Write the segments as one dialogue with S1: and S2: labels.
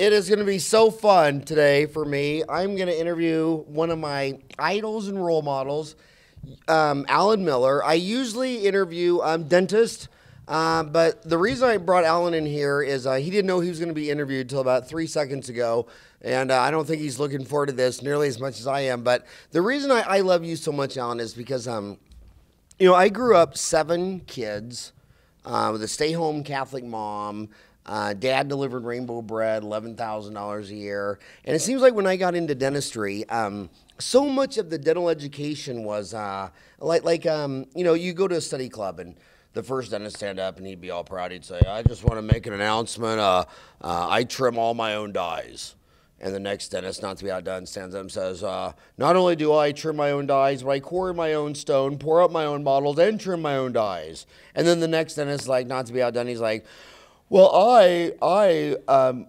S1: It is going to be so fun today for me. I'm going to interview one of my idols and role models, Alan Miller. I usually interview dentists, but the reason I brought Alan in here is he didn't know he was going to be interviewed until about 3 seconds ago, and I don't think he's looking forward to this nearly as much as I am. But the reason I love you so much, Alan, is because I grew up 7 kids with a stay-home Catholic mom. Dad delivered rainbow bread, $11,000 a year. And it seems like when I got into dentistry, so much of the dental education was you go to a study club and the first dentist stand up and he'd be all proud. He'd say, I just want to make an announcement. I trim all my own dies. And the next dentist, not to be outdone, stands up and says, not only do I trim my own dies, but I quarry my own stone, pour out my own models, and trim my own dies. And then the next dentist, like, not to be outdone, he's like, well, I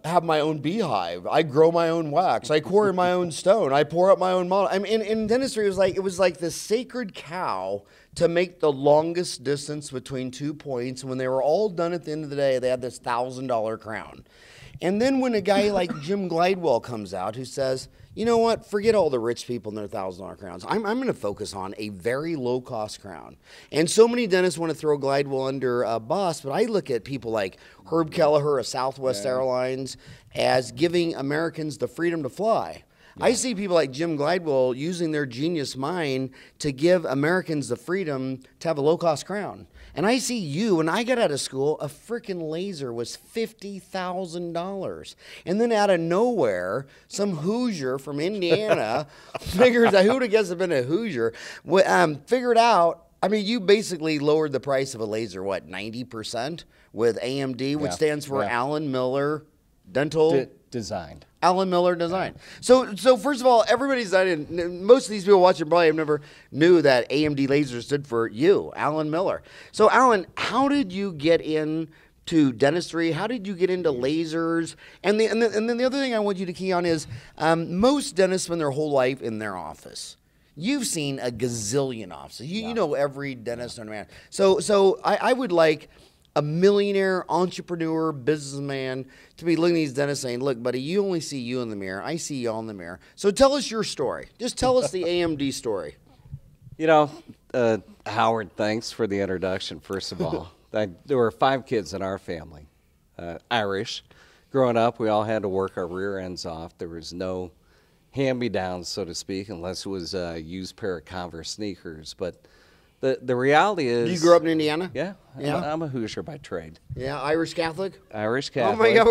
S1: have my own beehive. I grow my own wax. I quarry my own stone. I pour out my own model. I mean, in dentistry, it was like the sacred cow to make the longest distance between 2 points. And when they were all done at the end of the day, they had this $1,000 crown. And then when a guy like Jim Glidewell comes out who says, you know what, forget all the rich people and their $1,000 crowns. I'm going to focus on a very low-cost crown. And so many dentists want to throw Glidewell under a bus, but I look at people like Herb Kelleher of Southwest Airlines as giving Americans the freedom to fly. Yeah. I see people like Jim Glidewell using their genius mind to give Americans the freedom to have a low-cost crown. And I see you, when I got out of school, a freaking laser was $50,000. And then out of nowhere, some Hoosier from Indiana figures out, who would have guessed have been a Hoosier, figured out, I mean, you basically lowered the price of a laser, what, 90% with AMD, which stands for Alan Miller Dental
S2: Designed.
S1: Alan Miller Design. So first of all, everybody's most of these people watching probably have never knew that AMD Lasers stood for you, Alan Miller. So Alan, how did you get into dentistry? How did you get into lasers? And then the other thing I want you to key on is most dentists spend their whole life in their office. You've seen a gazillion offices. You know every dentist on man. So I would like a millionaire, entrepreneur, businessman to be looking at these dentists saying, look, buddy, you only see you in the mirror. I see you all in the mirror. So tell us your story. Just tell us the AMD story.
S2: You know, Howard, thanks for the introduction, first of all. There were 5 kids in our family, Irish. Growing up, we all had to work our rear ends off. There was no hand-me-downs, so to speak, unless it was a used pair of Converse sneakers. But the reality is...
S1: You grew up in Indiana?
S2: Yeah. I'm a Hoosier by trade.
S1: Yeah, Irish Catholic?
S2: Irish Catholic.
S1: Oh my God,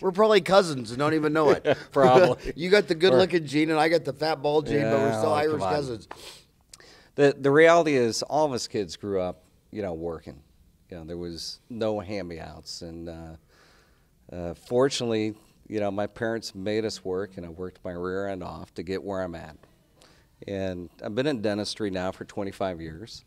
S1: we're probably cousins and don't even know it.
S2: Probably.
S1: You got the good-looking gene and I got the fat bald gene, but we're still Irish cousins.
S2: The reality is all of us kids grew up, working. There was no hand-me-outs. And fortunately, my parents made us work, and I worked my rear end off to get where I'm at. And I've been in dentistry now for 25 years.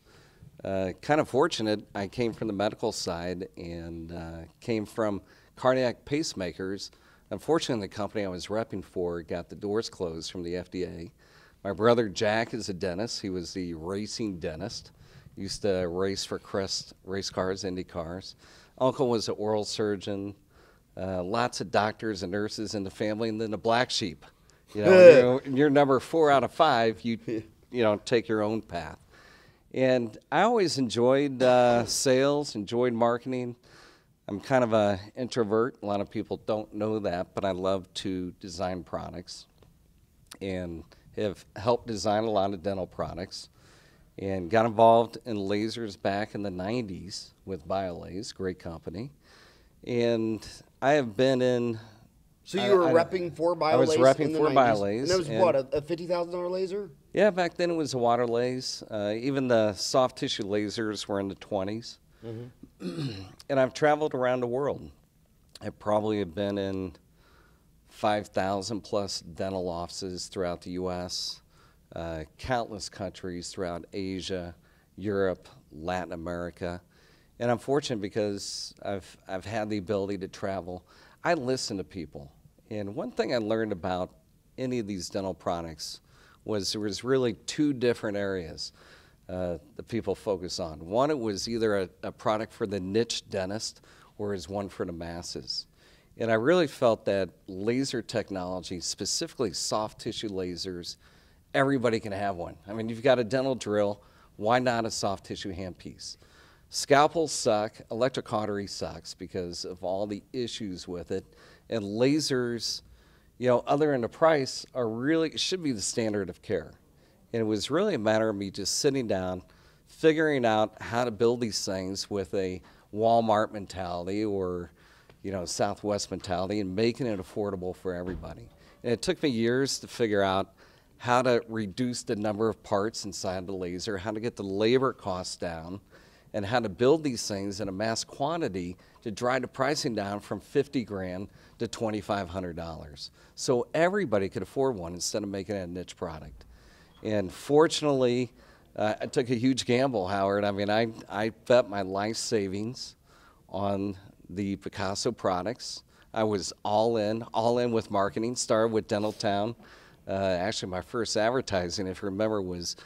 S2: Kind of fortunate, I came from the medical side and came from cardiac pacemakers. Unfortunately, the company I was repping for got the doors closed from the FDA. My brother Jack is a dentist. He was the racing dentist. Used to race for Crest race cars, Indy cars. Uncle was an oral surgeon. Lots of doctors and nurses in the family, and then the black sheep. You're number 4 out of 5. You take your own path. And I always enjoyed sales, enjoyed marketing. I'm kind of an introvert. A lot of people don't know that, but I love to design products and have helped design a lot of dental products. And got involved in lasers back in the 90s with Biolase, great company. And I have been in...
S1: So you were repping for Biolase?
S2: I was repping for Biolase.
S1: And that was what, a $50,000 laser?
S2: Yeah, back then it was a water lase. Even the soft tissue lasers were in the 20s. Mm-hmm. And I've traveled around the world. I probably have been in 5,000 plus dental offices throughout the U.S., countless countries throughout Asia, Europe, Latin America. And I'm fortunate because I've had the ability to travel. I listen to people. And one thing I learned about any of these dental products was there was really 2 different areas that people focus on. One, it was either a product for the niche dentist or is one for the masses. And I really felt that laser technology, specifically soft tissue lasers, everybody can have one. I mean, you've got a dental drill, why not a soft tissue handpiece? Scalpels suck, electrocautery sucks because of all the issues with it, and lasers, you know, other than the price, are really, should be the standard of care. And it was really a matter of me just sitting down, figuring out how to build these things with a Walmart mentality or, you know, Southwest mentality, and making it affordable for everybody. And it took me years to figure out how to reduce the number of parts inside the laser, how to get the labor costs down, and how to build these things in a mass quantity to drive the pricing down from 50 grand to $2,500. So everybody could afford one instead of making it a niche product. And fortunately, I took a huge gamble, Howard. I mean, I bet my life savings on the Picasso products. I was all in with marketing. Started with Dentaltown. Actually, my first advertising, if you remember, was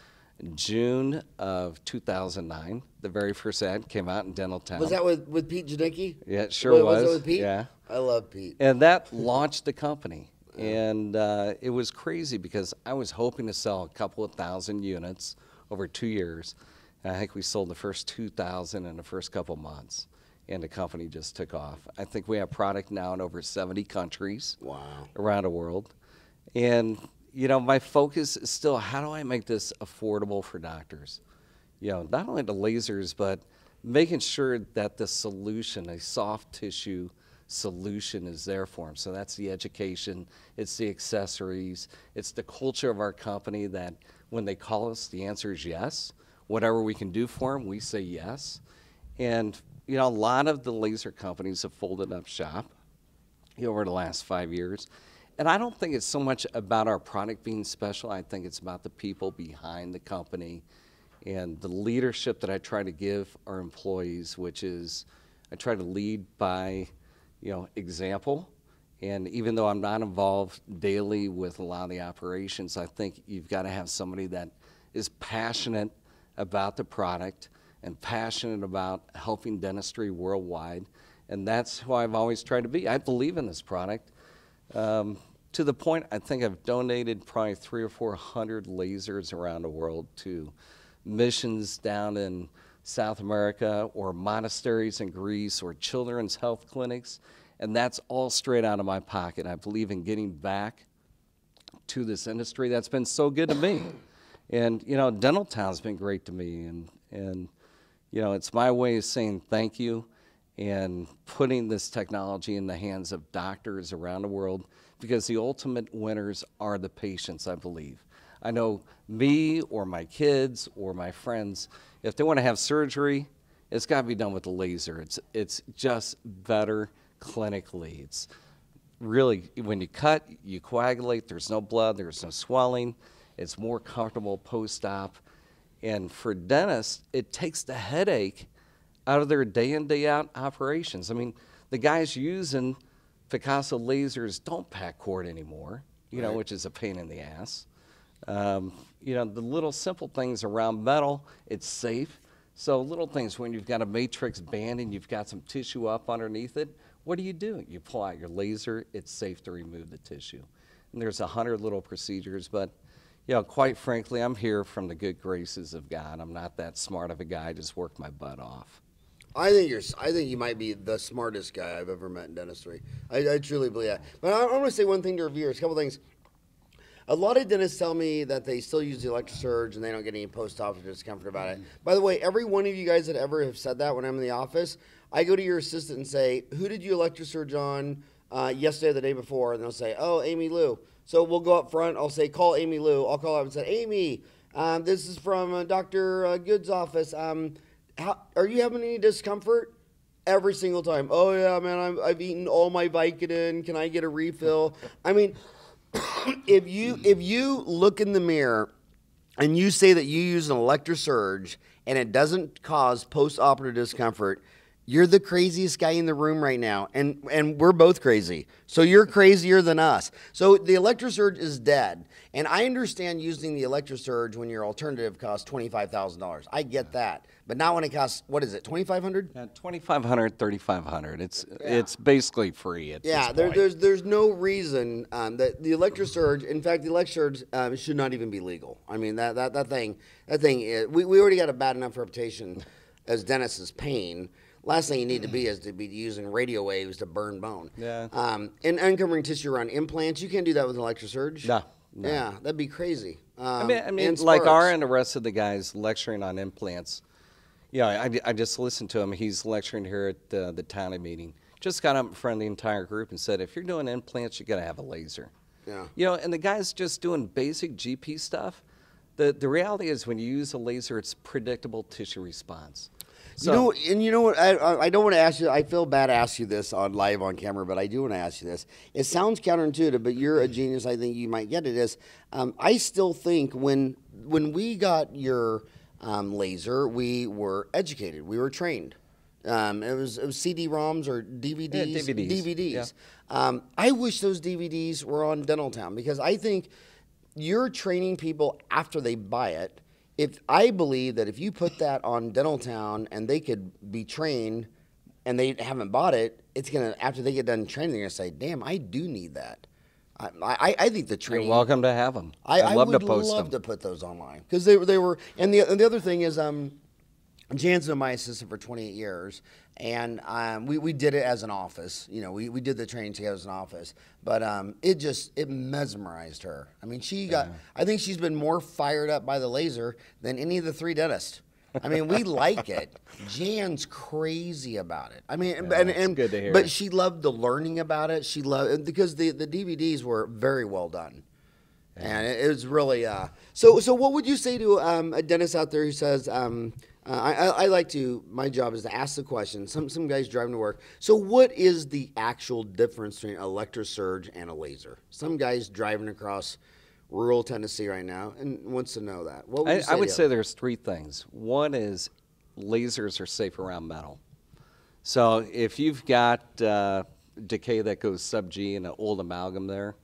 S2: June of 2009. The very first ad came out in Dentaltown.
S1: Was that with Pete Janicki?
S2: Yeah, it sure was.
S1: Was it with Pete?
S2: Yeah.
S1: I love Pete.
S2: And that launched the company. And it was crazy because I was hoping to sell a couple of thousand units over 2 years. And I think we sold the first 2,000 in the first couple months. And the company just took off. I think we have product now in over 70 countries.
S1: Wow.
S2: Around the world. And, you know, my focus is still, how do I make this affordable for doctors? You know, not only the lasers, but making sure that the solution, a soft tissue solution, is there for them. So that's the education, it's the accessories, it's the culture of our company that when they call us, the answer is yes. Whatever we can do for them, we say yes. And, you know, a lot of the laser companies have folded up shop, you know, over the last 5 years. And I don't think it's so much about our product being special. I think it's about the people behind the company and the leadership that I try to give our employees, which is I try to lead by, you know, example. And even though I'm not involved daily with a lot of the operations, I think you've got to have somebody that is passionate about the product and passionate about helping dentistry worldwide. And that's who I've always tried to be. I believe in this product. To the point, I think I've donated probably 300 or 400 lasers around the world to missions down in South America or monasteries in Greece or children's health clinics. And that's all straight out of my pocket. I believe in getting back to this industry that's been so good to me. And, you know, Dentaltown's been great to me. And you know, it's my way of saying thank you and putting this technology in the hands of doctors around the world, because the ultimate winners are the patients, I believe. I know me or my kids or my friends, if they want to have surgery, it's got to be done with a laser. It's just better clinically. It's really, when you cut, you coagulate, there's no blood, there's no swelling, it's more comfortable post-op. And for dentists, it takes the headache out of their day in, day out operations. I mean, the guys using Picasso lasers don't pack cord anymore, you know, which is a pain in the ass. You know, the little simple things around metal, it's safe. So little things, when you've got a matrix band and you've got some tissue up underneath it, what do? You pull out your laser, it's safe to remove the tissue. And there's 100 little procedures, but, you know, quite frankly, I'm here from the good graces of God. I'm not that smart of a guy, I just work my butt off.
S1: I think you might be the smartest guy I've ever met in dentistry. I truly believe that. But I want to say one thing to our viewers, a couple things. A lot of dentists tell me that they still use the electrosurge and they don't get any post-op discomfort about it. By the way, every one of you guys that ever have said that when I'm in the office, I go to your assistant and say, who did you electrosurge on yesterday or the day before? And they'll say, oh, Amy Lou. So we'll go up front. I'll say, call Amy Lou. I'll call up and say, Amy, this is from Dr. Good's office. Are you having any discomfort? Every single time. Oh, yeah, man, I've eaten all my Vicodin. Can I get a refill? I mean, if you look in the mirror and you say that you use an electrosurge and it doesn't cause post-operative discomfort, You're the craziest guy in the room right now, and we're both crazy. So you're crazier than us. So the electrosurge is dead, and I understand using the electrosurge when your alternative costs $25,000. I get that, but not when it costs, what is it, $2,500?
S2: Yeah, 2,500, 3,500. It's basically free at this point.
S1: There's no reason that the electrosurge. In fact, the electrosurge should not even be legal. I mean that thing is, we already got a bad enough reputation as dentists as pain. Last thing you need to be is to be using radio waves to burn bone.
S2: Yeah.
S1: And uncovering tissue around implants, you can't do that with an electrosurge.
S2: No.
S1: Yeah, that'd be crazy.
S2: I mean,
S1: and
S2: like
S1: sparks.
S2: our and the rest of the guys lecturing on implants. Yeah, I just listened to him. He's lecturing here at the county meeting. Just got up in front of the entire group and said, if you're doing implants, you got to have a laser.
S1: Yeah.
S2: You know, and the guy's just doing basic GP stuff. The reality is when you use a laser, it's predictable tissue response. So,
S1: you know what? I don't want to ask you. I feel bad to ask you this on live on camera, but I do want to ask you this. It sounds counterintuitive, but you're a genius. I think you might get it. Is I still think when we got your laser, we were educated. We were trained. It was CD-ROMs or DVDs.
S2: Yeah, DVDs.
S1: Yeah. I wish those DVDs were on Dentaltown because I think you're training people after they buy it. If I believe that if you put that on Dentaltown and they could be trained and they haven't bought it, it's gonna, after they get done training, they're gonna say, "Damn, I do need that." I think the training.
S2: you're welcome to have them.
S1: I
S2: love
S1: would
S2: to post
S1: love
S2: them.
S1: to put those online because they were. And the other thing is, Jan's been my assistant for 28 years, and we did it as an office. You know, we did the training together as an office, but it mesmerized her. I mean, I think she's been more fired up by the laser than any of the three dentists. I mean, we like it. Jan's crazy about it. I mean, and
S2: good to hear.
S1: But she loved the learning about it. She loved because the DVDs were very well done. And it was really so what would you say to a dentist out there who says I like to, my job is to ask the question, some guys driving to work, so what is the actual difference between electrosurge and a laser? Some guys driving across rural Tennessee right now and wants to know that. What would you say
S2: I would
S1: to
S2: say
S1: them?
S2: there's three things. One is lasers are safe around metal. So if you've got decay that goes sub-G and an old amalgam there,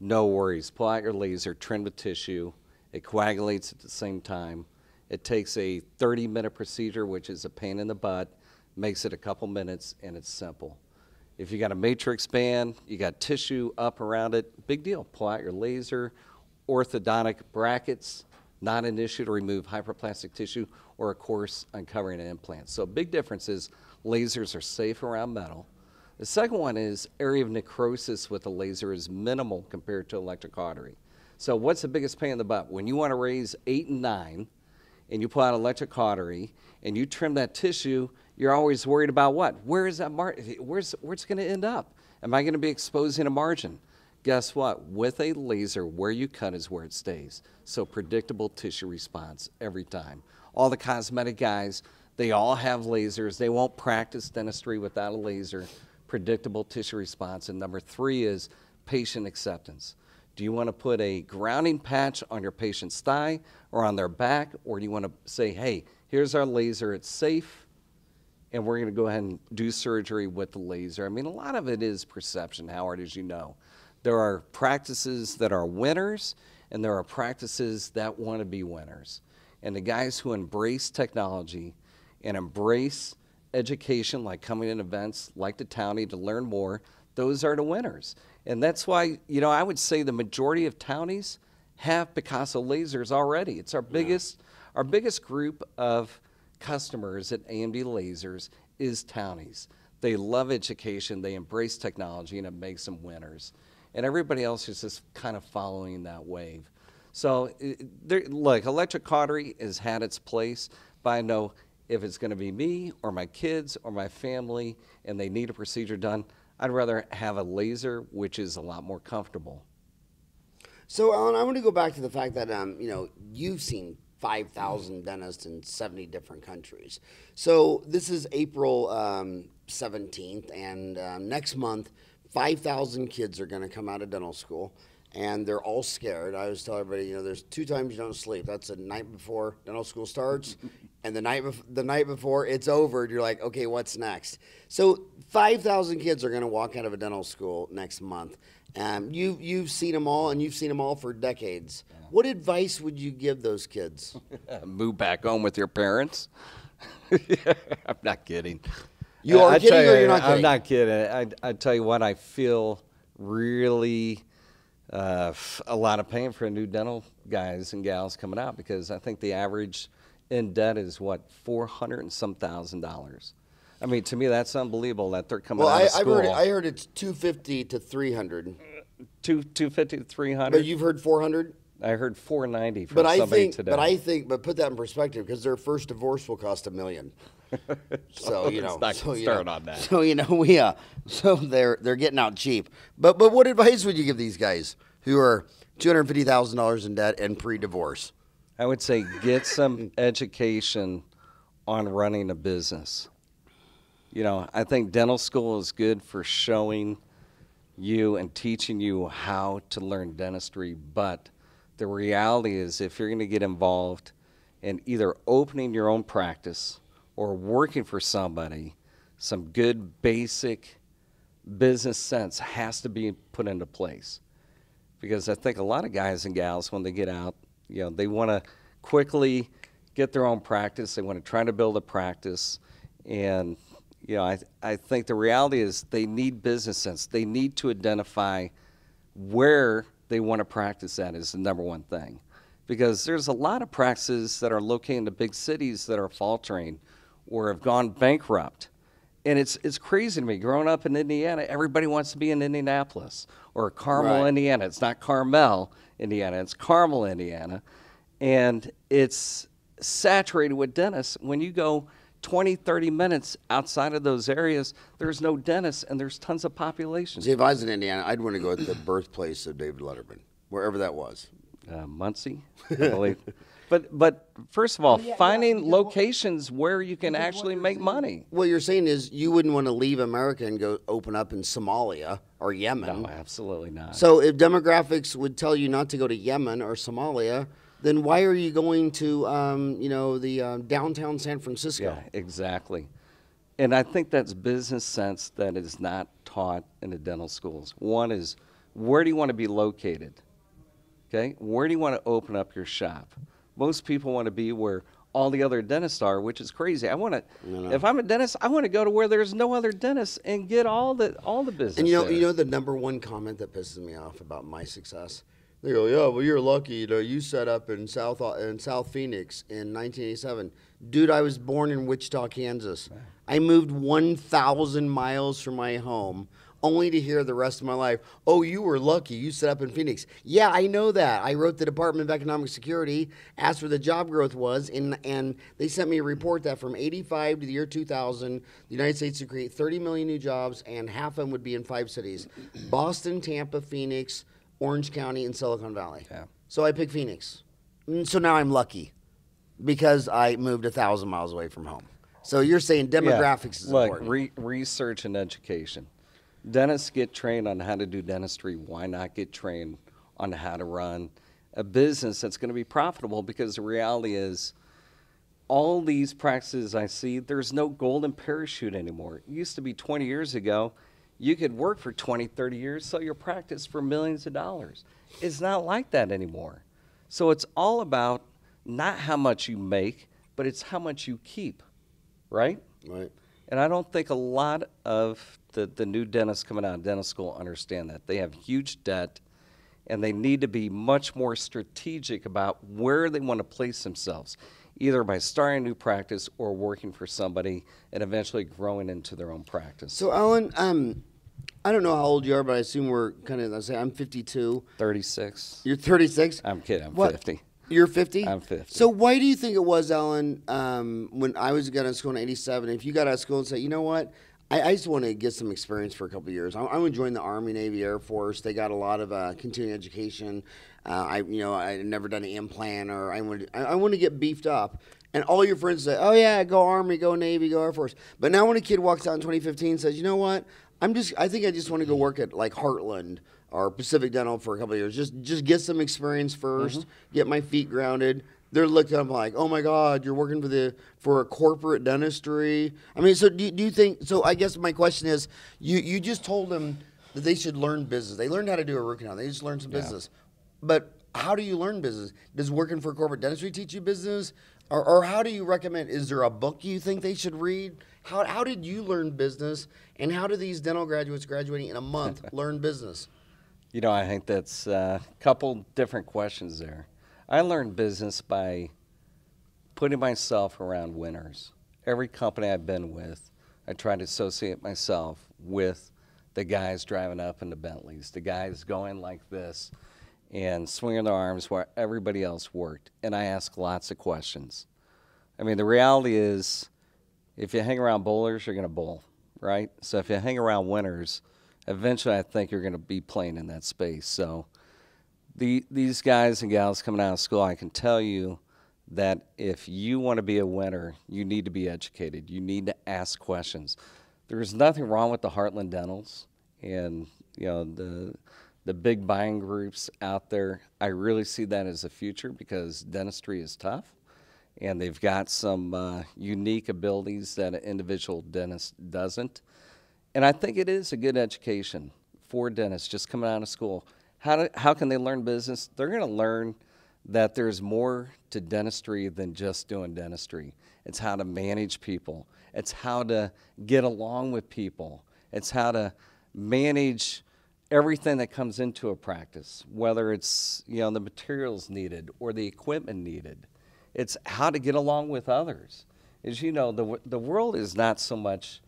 S2: no worries. Pull out your laser, trim the tissue. It coagulates at the same time. It takes a 30-minute procedure, which is a pain in the butt, makes it a couple minutes, and it's simple. If you got a matrix band, you got tissue up around it, big deal. Pull out your laser, orthodontic brackets, not an issue to remove hyperplastic tissue, or of course, uncovering an implant. So big difference is lasers are safe around metal. The second one is area of necrosis with a laser is minimal compared to electrocautery. So what's the biggest pain in the butt? When you want to raise 8 and 9, and you pull out electrocautery, and you trim that tissue, you're always worried about what? Where is that where's it going to end up? Am I going to be exposing a margin? Guess what? With a laser, where you cut is where it stays. So predictable tissue response every time. All the cosmetic guys, they all have lasers. They won't practice dentistry without a laser. Predictable tissue response. And number 3 is patient acceptance. Do you want to put a grounding patch on your patient's thigh or on their back, or do you want to say, hey, here's our laser, it's safe, and we're going to go ahead and do surgery with the laser? I mean, a lot of it is perception, Howard, as you know. There are practices that are winners, and there are practices that want to be winners. And the guys who embrace technology and embrace education, like coming in events like the Townie to learn more, those are the winners. And that's why, you know, I would say the majority of Townies have Picasso lasers already. It's our biggest group of customers at AMD Lasers is Townies. They love education, they embrace technology, and it makes them winners. And everybody else is just kind of following that wave. So, look, electrocautery has had its place, but I know if it's going to be me or my kids or my family and they need a procedure done, I'd rather have a laser, which is a lot more comfortable.
S1: So, Alan, I want to go back to the fact that, you know, you've seen 5,000 dentists in 70 different countries. So this is April 17th, and next month, 5,000 kids are going to come out of dental school, and they're all scared. I always tell everybody, you know, there's 2 times you don't sleep. That's the night before dental school starts and the night before it's over, you're like, okay, what's next? So 5,000 kids are going to walk out of a dental school next month. You've seen them all, and you've seen them all for decades. Yeah. What advice would you give those kids?
S2: Move back home with your parents. I'm not kidding.
S1: You are kidding, or you're not kidding?
S2: I'm not kidding. I tell you what, I feel really a lot of pain for new dental guys and gals coming out, because I think the average in debt is what, $400 and some thousand. I mean, to me, that's unbelievable that they're coming out of school.
S1: I heard it's $250 to $300.
S2: $250 to $300.
S1: But you've heard $400.
S2: I heard $490 from somebody today.
S1: But put that in perspective, because their first divorce will cost $1 million. So
S2: on that.
S1: So so they're getting out cheap. But what advice would you give these guys who are $250,000 in debt and pre-divorce?
S2: I would say get some education on running a business. You know, I think dental school is good for showing you and teaching you how to learn dentistry, but the reality is, if you're going to get involved in either opening your own practice or working for somebody, some good basic business sense has to be put into place. Because I think a lot of guys and gals, when they get out, you know, they want to quickly get their own practice. They want to try to build a practice. And, you know, I think the reality is they need business sense. They need to identify where they want to practice at is the number one thing. Because there's a lot of practices that are located in the big cities that are faltering or have gone bankrupt. And it's crazy to me. Growing up in Indiana, everybody wants to be in Indianapolis or Carmel, Indiana. It's not Carmel, Indiana. It's Carmel, Indiana. And it's saturated with dentists. When you go 20, 30 minutes outside of those areas, there's no dentists and there's tons of population.
S1: See, if I was in Indiana, I'd want to go to the birthplace of David Letterman, wherever that was.
S2: Muncie, I believe. But first of all, finding locations where you can actually make money.
S1: What you're saying is you wouldn't want to leave America and go open up in Somalia or Yemen.
S2: No, absolutely not.
S1: So if demographics would tell you not to go to Yemen or Somalia, then why are you going to, the downtown San Francisco?
S2: Yeah, exactly. And I think that's business sense that is not taught in the dental schools. One is, where do you want to be located? Okay, where do you want to open up your shop? Most people want to be where all the other dentists are, which is crazy. I want to, if I'm a dentist, I want to go to where there's no other dentists and get all the business.
S1: And you know the number one comment that pisses me off about my success? They go, yeah, well, you're lucky. You set up in South Phoenix in 1987. Dude, I was born in Wichita, Kansas. I moved 1,000 miles from my home, only to hear the rest of my life, oh, you were lucky. You set up in Phoenix. Yeah, I know that. I wrote the Department of Economic Security, asked where the job growth was, and they sent me a report that from 85 to the year 2000, the United States would create 30 million new jobs, and half of them would be in 5 cities: Boston, Tampa, Phoenix, Orange County, and Silicon Valley. Yeah. So I picked Phoenix. So now I'm lucky because I moved 1,000 miles away from home. So you're saying demographics is important.
S2: Look, research and education. Dentists get trained on how to do dentistry. Why not get trained on how to run a business that's going to be profitable? Because the reality is, all these practices I see, there's no golden parachute anymore. It used to be 20 years ago, you could work for 20, 30 years, sell your practice for millions of dollars. It's not like that anymore. So it's all about not how much you make, but it's how much you keep, right?
S1: Right.
S2: And I don't think a lot of the new dentists coming out of dental school understand that. They have huge debt, and they need to be much more strategic about where they want to place themselves, either by starting a new practice or working for somebody and eventually growing into their own practice.
S1: So, Alan, I don't know how old you are, but I assume we're kind of, I'm 52.
S2: 36.
S1: You're 36?
S2: I'm kidding. I'm 50.
S1: You're 50?
S2: I'm 50.
S1: So why do you think it was, Alan, when I was got out of school in 87, if you got out of school and said, you know what, I just want to get some experience for a couple of years. I want to join the Army, Navy, Air Force. They got a lot of continuing education. I had never done an implant, or I want to get beefed up. And all your friends say, oh yeah, go Army, go Navy, go Air Force. But now when a kid walks out in 2015 and says, you know what, I think I just want to go work at like Heartland or Pacific Dental for a couple of years. Just get some experience first, get my feet grounded, they're looking at them like, oh my God, you're working for a corporate dentistry. I mean, so do you think, so I guess my question is, you just told them that they should learn business. They learned how to do a root canal. They just learned some business. But how do you learn business? Does working for corporate dentistry teach you business? Or how do you recommend, is there a book you think they should read? How did you learn business? And how do these dental graduates graduating in a month learn business?
S2: You know, I think that's a couple different questions there. I learned business by putting myself around winners. Every company I've been with, I try to associate myself with the guys driving up in the Bentleys, the guys going like this and swinging their arms where everybody else worked. And I ask lots of questions. I mean, the reality is, if you hang around bowlers, you're going to bowl, right? So if you hang around winners, eventually I think you're going to be playing in that space. So these guys and gals coming out of school, I can tell you that if you want to be a winner, you need to be educated. You need to ask questions. There's nothing wrong with the Heartland Dentals and, you know, the big buying groups out there. I really see that as a future because dentistry is tough, and they've got some unique abilities that an individual dentist doesn't. And I think it is a good education for dentists just coming out of school. How can they learn business? They're going to learn that there's more to dentistry than just doing dentistry. It's how to manage people. It's how to get along with people. It's how to manage everything that comes into a practice, whether it's, you know, the materials needed or the equipment needed. It's how to get along with others. As you know, the world is not so much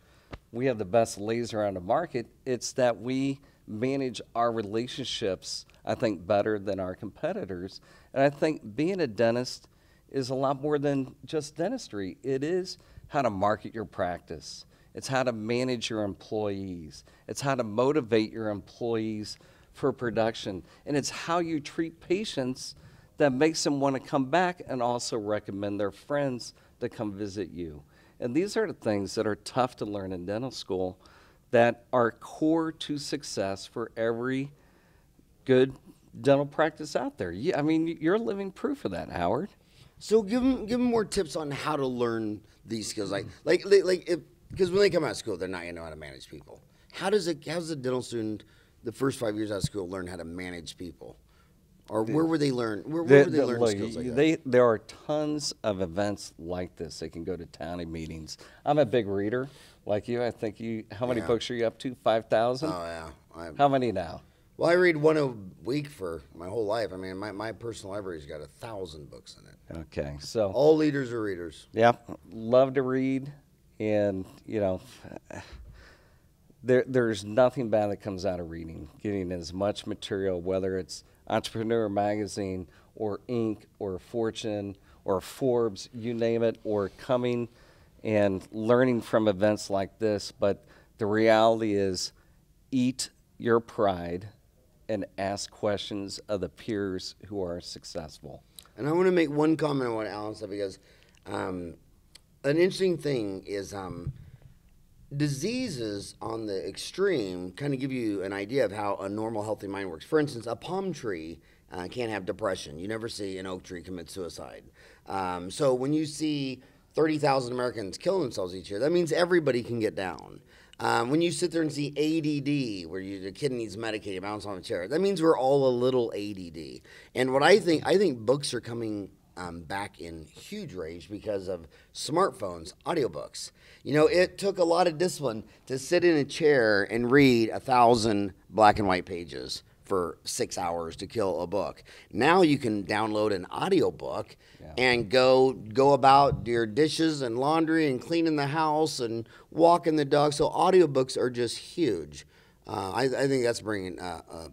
S2: we have the best laser on the market. It's that we manage our relationships, I think, better than our competitors. And I think being a dentist is a lot more than just dentistry. It is how to market your practice. It's how to manage your employees. It's how to motivate your employees for production. And it's how you treat patients that makes them want to come back and also recommend their friends to come visit you. And these are the things that are tough to learn in dental school that are core to success for every good dental practice out there. I mean, you're living proof of that, Howard.
S1: So give them more tips on how to learn these skills. Because when they come out of school, they're not going to know how to manage people. How's a dental student the first 5 years out of school learn how to manage people? Or where would they learn? Where would they learn skills like that?
S2: There are tons of events like this. They can go to county meetings. I'm a big reader, like you. I think how many books are you up to? 5,000?
S1: Oh, yeah.
S2: How many now?
S1: Well, I read one a week for my whole life. I mean, my personal library's got 1,000 books in it.
S2: Okay, so
S1: all leaders are readers.
S2: Yeah, love to read, and you know, there's nothing bad that comes out of reading. Getting as much material, whether it's Entrepreneur magazine or Inc. or Fortune or Forbes, you name it, or coming and learning from events like this. But the reality is, eat your pride and ask questions of the peers who are successful.
S1: And I want to make one comment on what Alan said, because an interesting thing is diseases on the extreme kind of give you an idea of how a normal, healthy mind works. For instance, a palm tree can't have depression. You never see an oak tree commit suicide. So when you see 30,000 Americans kill themselves each year, that means everybody can get down. When you sit there and see ADD, where the kid needs medicated, bounce on a chair, that means we're all a little ADD. And what I think books are coming back in huge rage because of smartphones, audiobooks. You know, it took a lot of discipline to sit in a chair and read 1,000 black and white pages for 6 hours to kill a book. Now you can download an audiobook and go about your dishes and laundry and cleaning the house and walking the dog. So audiobooks are just huge. I think that's bringing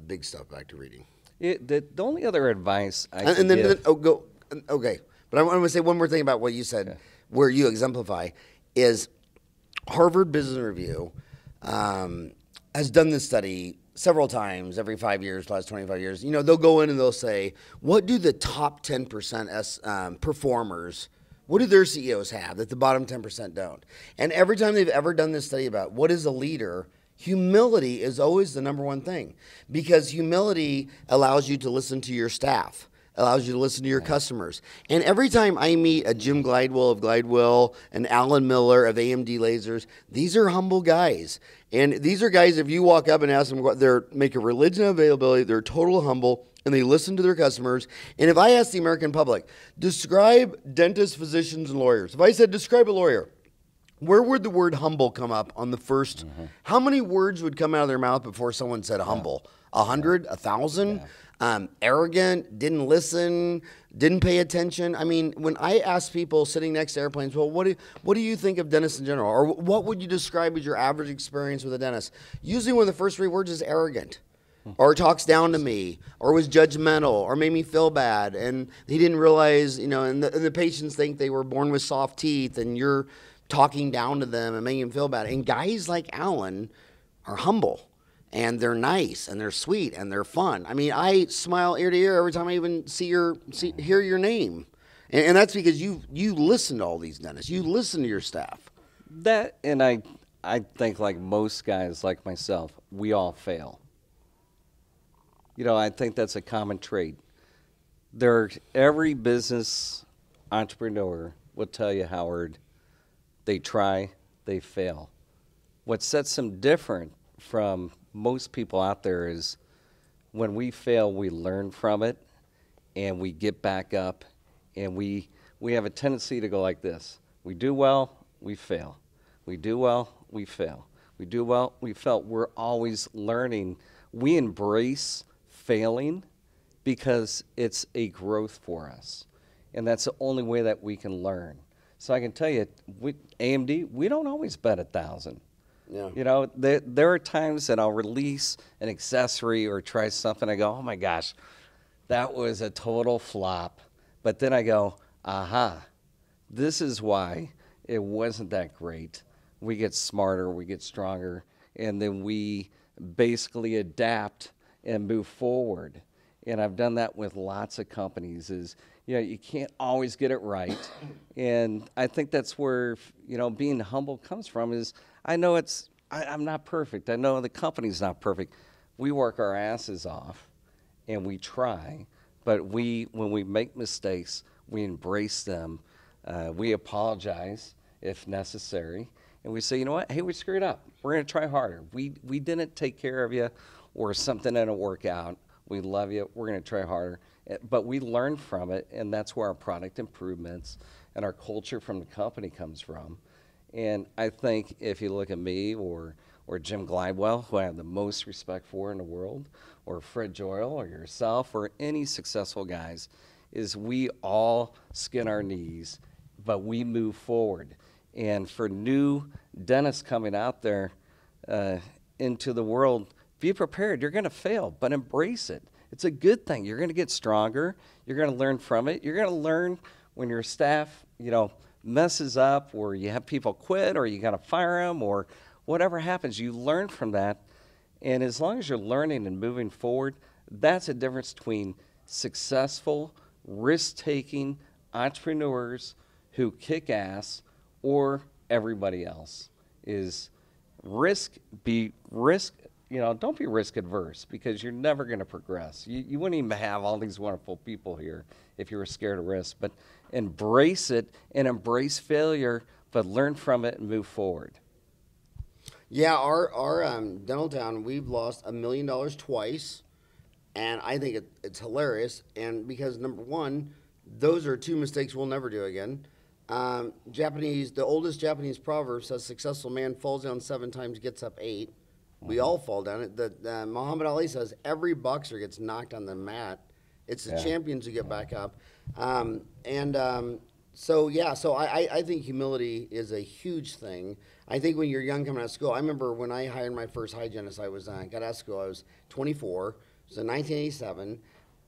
S1: big stuff back to reading.
S2: The only other advice I can give...
S1: Okay, but I want to say one more thing about what you said, where you exemplify, is Harvard Business Review has done this study several times, every 5 years, last 25 years. You know, they'll go in and they'll say, what do the top 10% performers, what do their CEOs have that the bottom 10% don't? And every time they've ever done this study about what is a leader, humility is always the number one thing, because humility allows you to listen to your staff. allows you to listen to your customers. And every time I meet a Jim Glidewell of Glidewell, an Alan Miller of AMD Lasers, these are humble guys. And these are guys, if you walk up and ask them, they're make a religion of availability, they're total humble, and they listen to their customers. And if I ask the American public, describe dentists, physicians, and lawyers. If I said, describe a lawyer, where would the word humble come up on the first? How many words would come out of their mouth before someone said humble? 100, 1,000? Arrogant, didn't listen, didn't pay attention. I mean, when I ask people sitting next to airplanes, well, what do you think of dentists in general? Or what would you describe as your average experience with a dentist? Usually one of the first 3 words is arrogant, or talks down to me, or was judgmental, or made me feel bad. And he didn't realize, you know, and the patients think they were born with soft teeth, and you're talking down to them and making them feel bad. And guys like Alan are humble. And they're nice, and they're sweet, and they're fun. I mean, I smile ear to ear every time I even hear your name, and that's because you listen to all these dentists. You listen to your staff.
S2: That, and I think like most guys like myself, we all fail. You know, I think that's a common trait. Every business entrepreneur will tell you, Howard, they try, they fail. What sets them different from most people out there is when we fail, we learn from it, and we get back up, and we have a tendency to go like this. We do well, we fail. We do well, we fail. We do well, we fail. We're always learning. We embrace failing because it's a growth for us, and that's the only way that we can learn. So I can tell you, AMD, we don't always bet 1,000.
S1: Yeah.
S2: You know, there are times that I'll release an accessory or try something. I go, oh my gosh, that was a total flop. But then I go, aha, this is why it wasn't that great. We get smarter, we get stronger, and then we basically adapt and move forward. And I've done that with lots of companies is, you know, you can't always get it right. And I think that's where, you know, being humble comes from is I know I'm not perfect. I know the company's not perfect. We work our asses off and we try, but when we make mistakes, we embrace them. We apologize if necessary. And we say, you know what? Hey, we screwed up. We're going to try harder. We didn't take care of you or something didn't work out. We love you. We're going to try harder. But we learn from it, and that's where our product improvements and our culture from the company comes from. And I think if you look at me or Jim Glidewell, who I have the most respect for in the world, or Fred Joyle or yourself or any successful guys, is we all skin our knees, but we move forward. And for new dentists coming out there into the world, be prepared. You're going to fail, but embrace it. It's a good thing. You're going to get stronger. You're going to learn from it. You're going to learn when your staff, you know, messes up or you have people quit or you got to fire them or whatever happens. You learn from that. And as long as you're learning and moving forward, that's a difference between successful, risk-taking entrepreneurs who kick ass or everybody else. Is risk, you know, don't be risk adverse because you're never going to progress. You wouldn't even have all these wonderful people here if you were scared of risk. But embrace it and embrace failure, but learn from it and move forward.
S1: Yeah, our Dentaltown, we've lost $1 million twice, and I think it's hilarious. And because number one, those are 2 mistakes we'll never do again. The oldest Japanese proverb says, "Successful man falls down 7 times, gets up 8." We all fall down. Muhammad Ali says every boxer gets knocked on the mat. It's the champions who get back up. So I think humility is a huge thing. I think when you're young coming out of school, I remember when I hired my first hygienist, got out of school, I was 24. It was in 1987,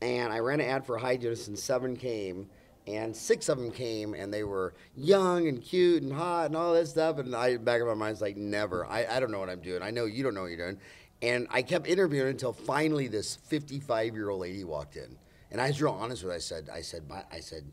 S1: and I ran an ad for a hygienist, and 7 came. And 6 of them came, and they were young and cute and hot and all that stuff. And back of my mind, was like, never. I don't know what I'm doing. I know you don't know what you're doing. And I kept interviewing until finally this 55-year-old lady walked in. And I was real honest with her. I said,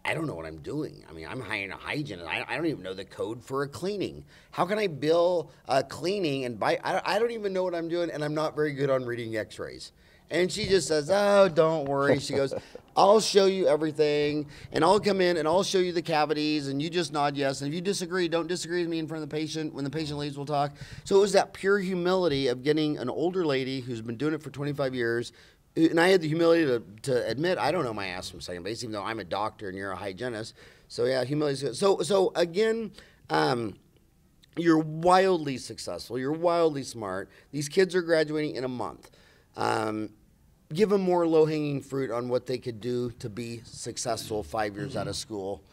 S1: I don't know what I'm doing. I mean, I'm hiring a hygienist. I don't even know the code for a cleaning. How can I bill a cleaning and buy? I don't even know what I'm doing, and I'm not very good on reading x-rays. And she just says, oh, don't worry. She goes, I'll show you everything, and I'll come in and I'll show you the cavities, and you just nod yes. And if you disagree, don't disagree with me in front of the patient. When the patient leaves, we'll talk. So it was that pure humility of getting an older lady who's been doing it for 25 years. And I had the humility to admit I don't know my ass from second base, even though I'm a doctor and you're a hygienist. So yeah, humility is good. So again, you're wildly successful. You're wildly smart. These kids are graduating in a month. Give them more low-hanging fruit on what they could do to be successful 5 years out of school.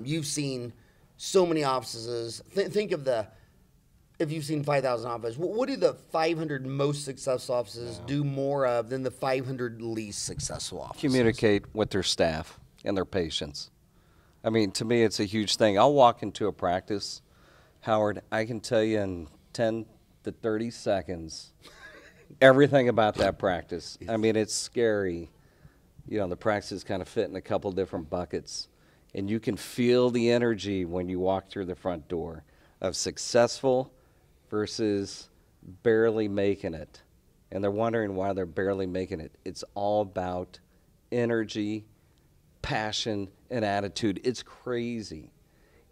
S1: You've seen so many offices. Think of if you've seen 5,000 offices, what do the 500 most successful offices do more of than the 500 least successful offices?
S2: Communicate with their staff and their patients. I mean, to me, it's a huge thing. I'll walk into a practice, Howard, I can tell you in 10 to 30 seconds everything about that practice. I mean, it's scary. You know, the practices kind of fit in a couple different buckets, and you can feel the energy when you walk through the front door of successful versus barely making it. And they're wondering why they're barely making it. It's all about energy, passion, and attitude. It's crazy.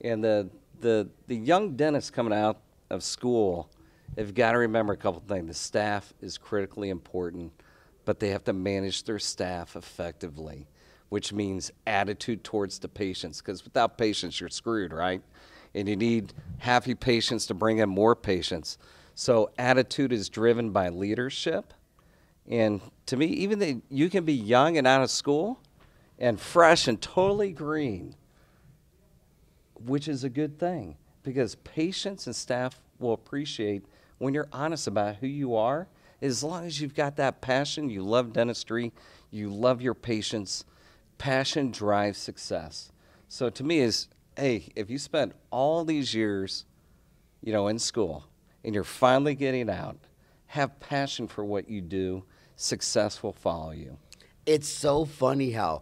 S2: And the young dentists coming out of school have got to remember a couple things. The staff is critically important, but they have to manage their staff effectively, which means attitude towards the patients, because without patients, you're screwed, right? And you need happy patients to bring in more patients. So attitude is driven by leadership. And to me, even though you can be young and out of school and fresh and totally green, which is a good thing, because patients and staff will appreciate when you're honest about who you are. As long as you've got that passion, you love dentistry, you love your patients, passion drives success. So to me is, hey, if you spent all these years, you know, in school and you're finally getting out, have passion for what you do, success will follow you.
S1: It's so funny how,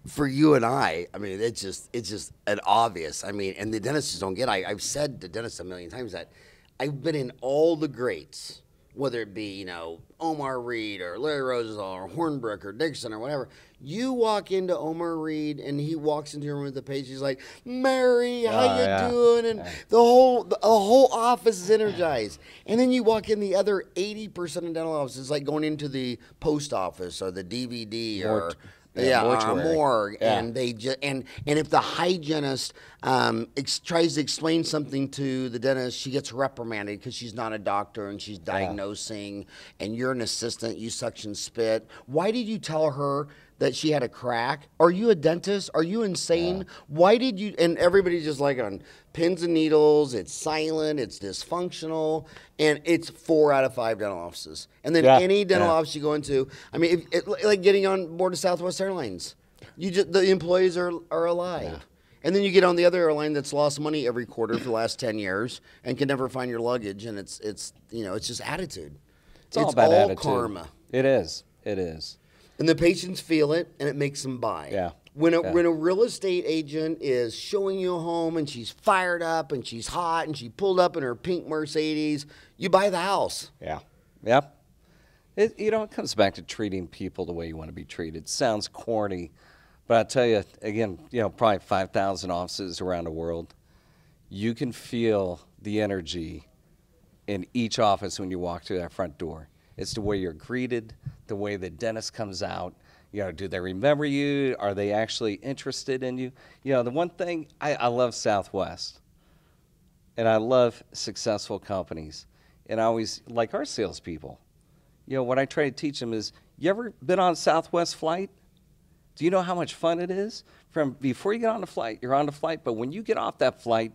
S1: for you and I mean, it's just an obvious. I mean, and the dentists don't get. I've said to dentists a million times that I've been in all the greats, whether it be, you know, Omar Reed or Larry Rosenthal or Hornbrook or Dixon or whatever. You walk into Omar Reed and he walks into your room with the patient. He's like, Mary, how you doing? And the whole office is energized. And then you walk in the other 80% of dental offices, like going into the post office or the DVD or morgue, and they just and if the hygienist tries to explain something to the dentist, she gets reprimanded because she's not a doctor and she's diagnosing, and you're an assistant, you suction spit. Why did you tell her that she had a crack? Are you a dentist? Are you insane? Why did you? And everybody's just like on pins and needles. It's silent. It's dysfunctional. And it's 4 out of 5 dental offices. And then any dental office you go into, I mean, like getting on board of Southwest Airlines, the employees are alive. Yeah. And then you get on the other airline that's lost money every quarter for the last 10 years and can never find your luggage. And it's you know, it's just attitude.
S2: It's all about attitude.
S1: Karma.
S2: It is. It is.
S1: And the patients feel it, and it makes them buy.
S2: Yeah.
S1: When a real estate agent is showing you a home and she's fired up and she's hot and she pulled up in her pink Mercedes, you buy the house.
S2: Yeah. Yep. It comes back to treating people the way you want to be treated. It sounds corny, but I tell you, again, probably 5,000 offices around the world. You can feel the energy in each office when you walk through that front door. It's the way you're greeted, the way the dentist comes out. Do they remember you? Are they actually interested in you? The one thing, I love Southwest, and I love successful companies. And I always, like our salespeople, what I try to teach them is, you ever been on a Southwest flight? Do you know how much fun it is? From before you get on the flight, you're on the flight, but when you get off that flight,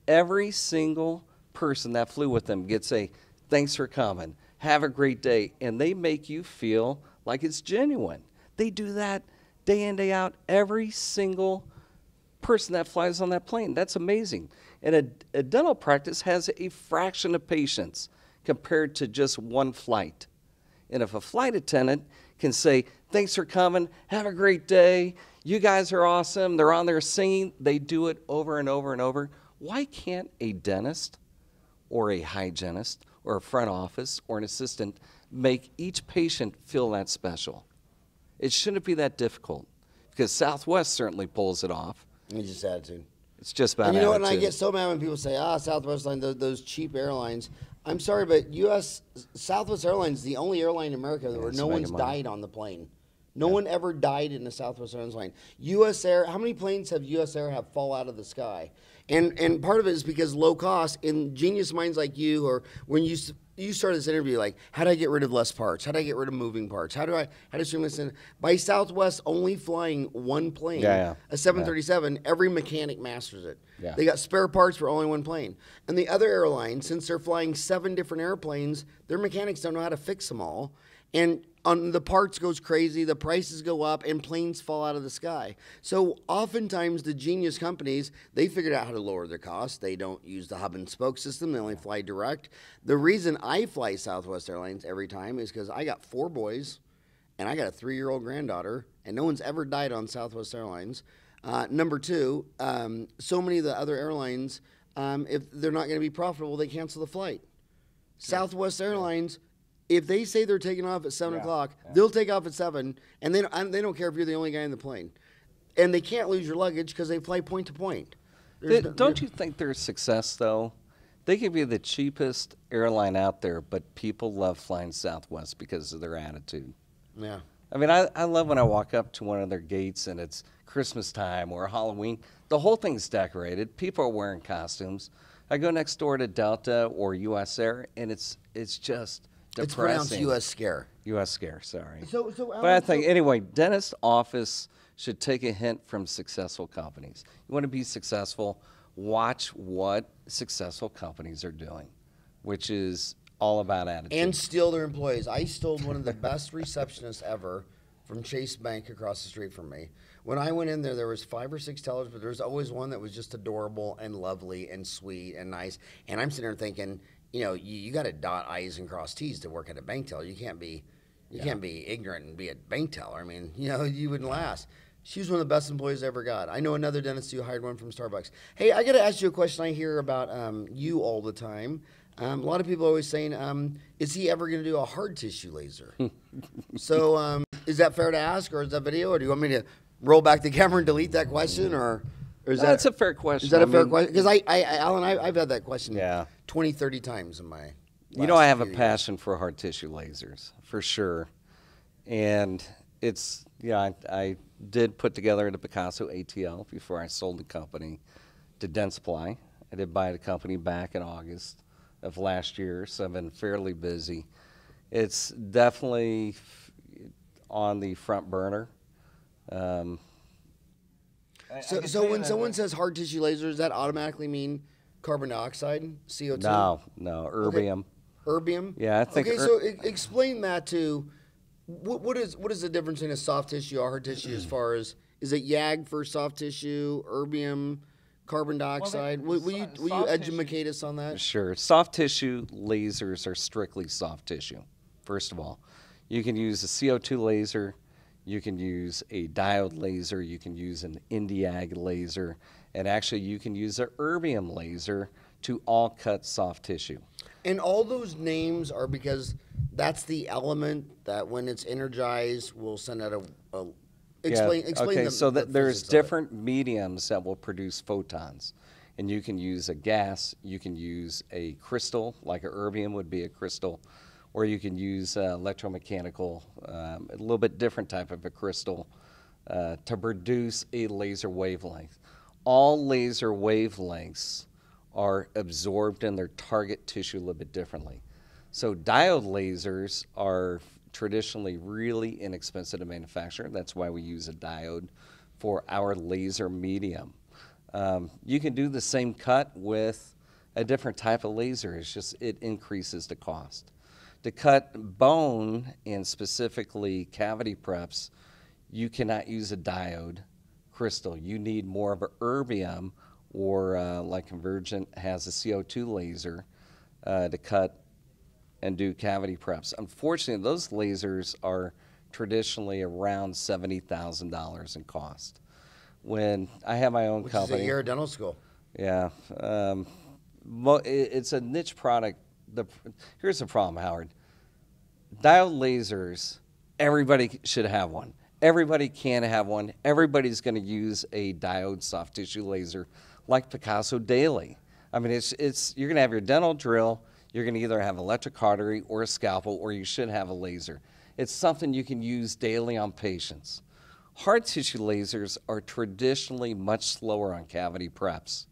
S2: every single person that flew with them gets a, thanks for coming, have a great day, and they make you feel like it's genuine. They do that day in, day out, every single person that flies on that plane. That's amazing. And a dental practice has a fraction of patients compared to just one flight. And if a flight attendant can say, thanks for coming, have a great day, you guys are awesome, they're on there singing, they do it over and over and over, why can't a dentist or a hygienist or a front office or an assistant make each patient feel that special. It shouldn't be that difficult because Southwest certainly pulls it off.
S1: It's just attitude.
S2: It's just about
S1: And you know what?
S2: attitude.
S1: And I get so mad when people say, Southwest line, those cheap airlines. I'm sorry, but Southwest Airlines is the only airline in America where no one's died on the plane. No one ever died in a Southwest Airlines plane. U.S. Air, how many planes have U.S. Air have fall out of the sky? And part of it is because low cost. And genius minds like you, or when you started this interview, like, how do I get rid of less parts? How do I get rid of moving parts? How do I stream this in? By Southwest only flying one plane, a 737, every mechanic masters it. Yeah. They got spare parts for only one plane. And the other airlines, since they're flying 7 different airplanes, their mechanics don't know how to fix them all. And on the parts goes crazy, the prices go up, and planes fall out of the sky. So oftentimes the genius companies, they figured out how to lower their costs. They don't use the hub and spoke system. They only fly direct. The reason I fly Southwest Airlines every time is because I got 4 boys, and I got a 3-year-old granddaughter, and no one's ever died on Southwest Airlines. Number 2, so many of the other airlines, if they're not going to be profitable, they cancel the flight. Southwest Airlines, if they say they're taking off at 7 o'clock, they'll take off at 7, and they don't care if you're the only guy in the plane. And they can't lose your luggage because they fly point to point.
S2: Don't you think there's success, though? They could be the cheapest airline out there, but people love flying Southwest because of their attitude.
S1: Yeah.
S2: I mean, I love when I walk up to one of their gates and it's Christmas time or Halloween. The whole thing's decorated. People are wearing costumes. I go next door to Delta or U.S. Air, and it's just depressing.
S1: It's pronounced U.S. Scare.
S2: U.S. Scare, sorry.
S1: But
S2: I think, anyway, dentist office should take a hint from successful companies. You want to be successful, watch what successful companies are doing, which is all about attitude.
S1: And steal their employees. I stole one of the best receptionists ever from Chase Bank across the street from me. When I went in there, there was 5 or 6 tellers, but there was always one that was just adorable and lovely and sweet and nice. And I'm sitting there thinking, you know, you got to dot I's and cross T's to work at a bank teller. You can't be ignorant and be a bank teller. I mean, you know, you wouldn't last. She was one of the best employees I ever got. I know another dentist who hired one from Starbucks. Hey, I got to ask you a question I hear about you all the time. A lot of people are always saying, is he ever going to do a hard tissue laser? So is that fair to ask, or is that video, or do you want me to roll back the camera and delete that question, or is
S2: That's a fair question.
S1: Is that a fair question? Because Alan, I've had that question 20, 30 times in my
S2: You know, I have a passion for hard tissue lasers, for sure. And it's, I did put together the Picasso ATL before I sold the company to Dentsply. I did buy the company back in August of last year, so I've been fairly busy. It's definitely on the front burner.
S1: So when someone says hard tissue laser, does that automatically mean carbon dioxide, CO2?
S2: No, erbium.
S1: Okay. Erbium?
S2: Yeah, I think.
S1: Okay, so explain that to, what is the difference in a soft tissue or hard tissue as far as, is it YAG for soft tissue, erbium, carbon dioxide? Will you educate us on that?
S2: Sure. Soft tissue lasers are strictly soft tissue, first of all. You can use a CO2 laser. You can use a diode laser, you can use an IndiAg laser, and actually you can use an erbium laser to all cut soft tissue.
S1: And all those names are because that's the element that when it's energized will send out explain
S2: okay, so there's different mediums that will produce photons. And you can use a gas, you can use a crystal, like an erbium would be a crystal, or you can use electromechanical, a little bit different type of a crystal to produce a laser wavelength. All laser wavelengths are absorbed in their target tissue a little bit differently. So diode lasers are traditionally really inexpensive to manufacture. That's why we use a diode for our laser medium. You can do the same cut with a different type of laser. It's just it increases the cost. To cut bone, and specifically cavity preps, you cannot use a diode crystal. You need more of an erbium, or like Convergent has a CO2 laser to cut and do cavity preps. Unfortunately, those lasers are traditionally around $70,000 in cost. When I have my own company.
S1: Which is a year of dental school.
S2: Yeah. It's a niche product here's the problem, Howard. Diode lasers, everybody should have one. Everybody can have one. Everybody's going to use a diode soft tissue laser like Picasso daily. I mean, you're going to have your dental drill. You're going to either have electrocautery or a scalpel, or you should have a laser. It's something you can use daily on patients. Hard tissue lasers are traditionally much slower on cavity preps.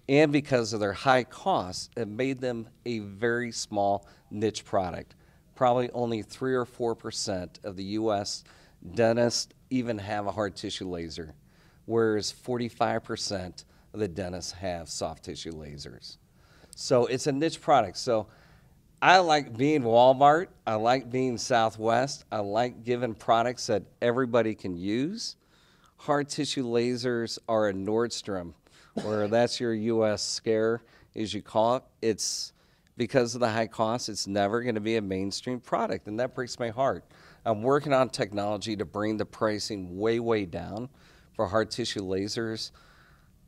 S2: And because of their high cost, it made them a very small niche product. Probably only 3 or 4% of the U.S. dentists even have a hard tissue laser, whereas 45% of the dentists have soft tissue lasers. So it's a niche product. So I like being Walmart. I like being Southwest. I like giving products that everybody can use. Hard tissue lasers are a Nordstrom, or that's your U.S. scare, as you call it. It's because of the high cost, it's never going to be a mainstream product, and that breaks my heart. I'm working on technology to bring the pricing way, way down for hard tissue lasers,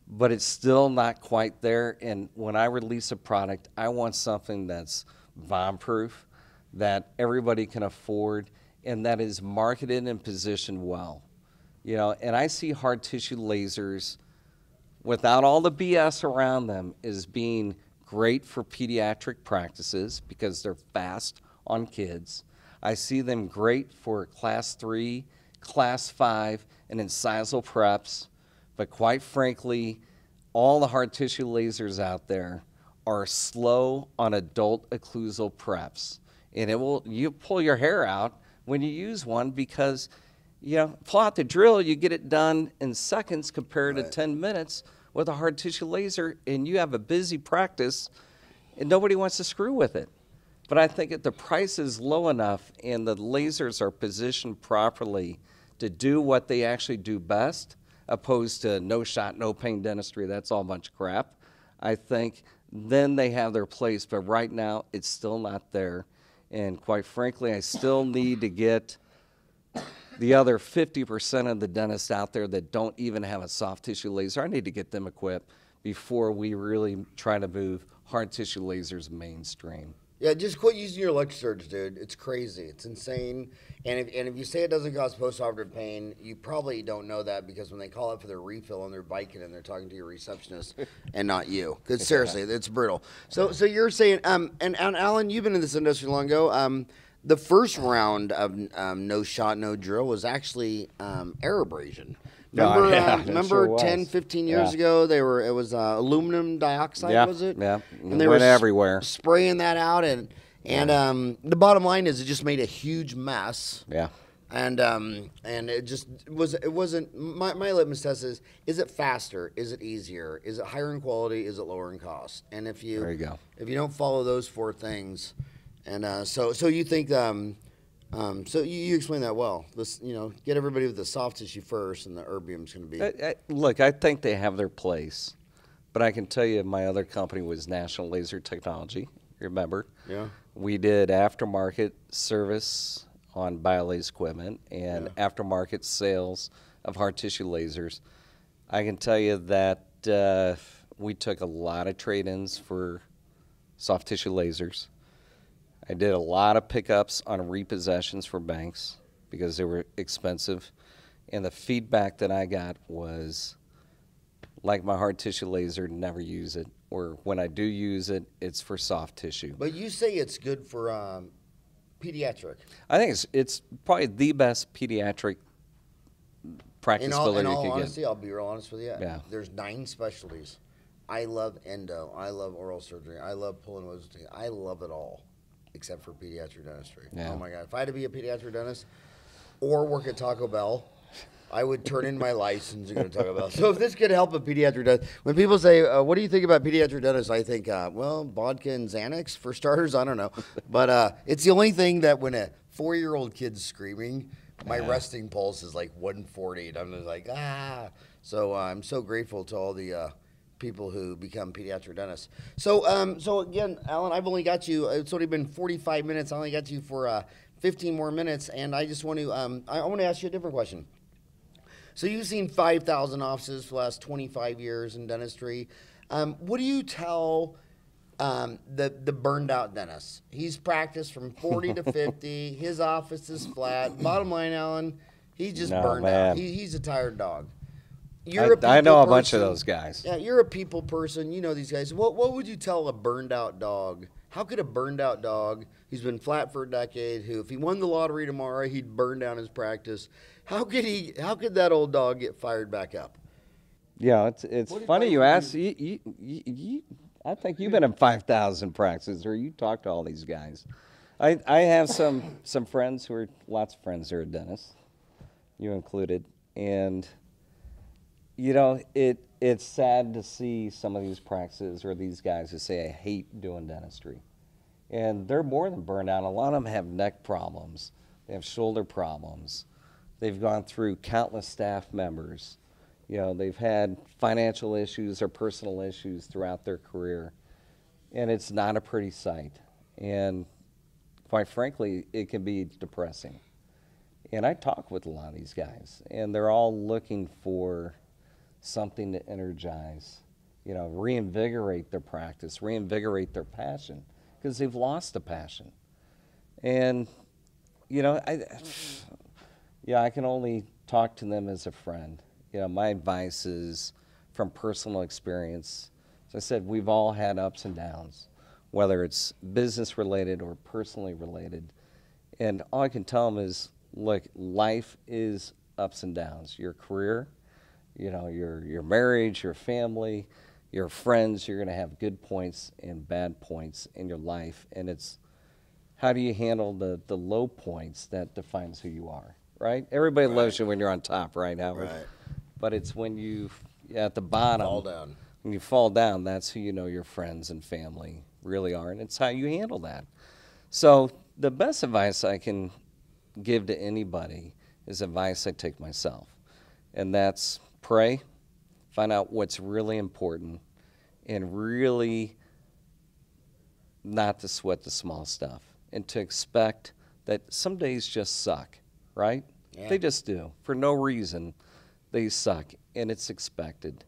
S2: but it's still not quite there. And when I release a product, I want something that's bomb-proof, that everybody can afford, and that is marketed and positioned well. You know, and I see hard tissue lasers, without all the BS around them, as being great for pediatric practices because they're fast on kids. I see them great for class 3, class 5, and incisal preps. But quite frankly, all the hard tissue lasers out there are slow on adult occlusal preps. And you pull your hair out when you use one because, you know, pull out the drill, you get it done in seconds compared to 10 minutes with a hard tissue laser, and you have a busy practice, and nobody wants to screw with it. But I think if the price is low enough and the lasers are positioned properly to do what they actually do best, opposed to no shot, no pain dentistry, that's all a bunch of crap, I think then they have their place. But right now, it's still not there. And quite frankly, I still need to get the other 50% of the dentists out there that don't even have a soft tissue laser. I need to get them equipped before we really try to move hard tissue lasers mainstream.
S1: Yeah, just quit using your electrosurge, dude. It's crazy. It's insane. And if you say it doesn't cause postoperative pain, you probably don't know that because when they call up for their refill on their Vicodin and they're talking to your receptionist and not you. Because seriously, it's brutal. So you're saying, and Alan, you've been in this industry long ago. The first round of no shot, no drill was actually air abrasion. Remember
S2: sure
S1: 10, 15 years ago, it was aluminum dioxide, was it?
S2: Yeah,
S1: and they
S2: went
S1: were
S2: everywhere.
S1: Spraying that out, and the bottom line is it just made a huge mess.
S2: Yeah.
S1: And it wasn't, my litmus test is it faster? Is it easier? Is it higher in quality? Is it lower in cost? And if you don't follow those 4 things, and so you think, so you explain that well. This, get everybody with the soft tissue first, and the erbium's going to be.
S2: Look, I think they have their place, but I can tell you my other company was National Laser Technology. Remember? Yeah. We did aftermarket service on Biolase equipment and aftermarket sales of hard tissue lasers. I can tell you that we took a lot of trade-ins for soft tissue lasers. I did a lot of pickups on repossessions for banks because they were expensive. And the feedback that I got was, like my hard tissue laser, never use it. Or when I do use it, it's for soft tissue.
S1: But you say it's good for pediatric.
S2: I think it's probably the best pediatric practicability
S1: in all
S2: you could
S1: honesty,
S2: get.
S1: I'll be real honest with you.
S2: Yeah.
S1: There's 9 specialties. I love endo. I love oral surgery. I love pulling wisdom teeth. I love it all. Except for pediatric dentistry. Yeah. Oh my God. If I had to be a pediatric dentist or work at Taco Bell, I would turn in my license and go to Taco Bell. So if this could help a pediatric dentist, when people say, what do you think about pediatric dentists? I think, well, vodka and Xanax for starters. I don't know. But it's the only thing that when a 4-year-old kid's screaming, my resting pulse is like 140. And I'm just like, ah. So I'm so grateful to all the people who become pediatric dentists. So again, Alan, I've only got you, it's only been 45 minutes. I only got you for 15 more minutes. And I just want to, I want to ask you a different question. So you've seen 5,000 offices for the last 25 years in dentistry. What do you tell the burned out dentist. He's practiced from 40 to 50. His office is flat. Bottom line, Alan, he's just burned out. He's a tired dog.
S2: I know a bunch of those guys.
S1: Yeah, you're a people person. You know these guys. What would you tell a burned out dog? How could a burned out dog who's been flat for a decade, who if he won the lottery tomorrow, he'd burn down his practice, how could that old dog get fired back up?
S2: Yeah, it's funny you ask. I think you've been in 5,000 practices, or you talk to all these guys. I have some friends who are, lots of friends who are dentists, you included, and you know, it's sad to see some of these practices or these guys who say, I hate doing dentistry. And they're more than burned out. A lot of them have neck problems. They have shoulder problems. They've gone through countless staff members. You know, they've had financial issues or personal issues throughout their career. And it's not a pretty sight. And quite frankly, it can be depressing. And I talk with a lot of these guys, and they're all looking for something to energize, you know, reinvigorate their practice, reinvigorate their passion, because they've lost the passion. And, you know, I can only talk to them as a friend. You know, my advice is from personal experience. As I said, we've all had ups and downs, whether it's business related or personally related. And all I can tell them is, look, life is ups and downs. Your career, you know, your marriage, your family, your friends, you're going to have good points and bad points in your life. And it's how do you handle the low points that defines who you are, right? Everybody loves you when you're on top, right, Howard?
S1: Right.
S2: But it's when you, at the bottom,
S1: Fall down.
S2: When you fall down, that's who you know your friends and family really are. And it's how you handle that. So the best advice I can give to anybody is advice I take myself. And that's pray, find out what's really important, and really not to sweat the small stuff, and to expect that some days just suck, right? Yeah. They just do. For no reason, they suck, and it's expected.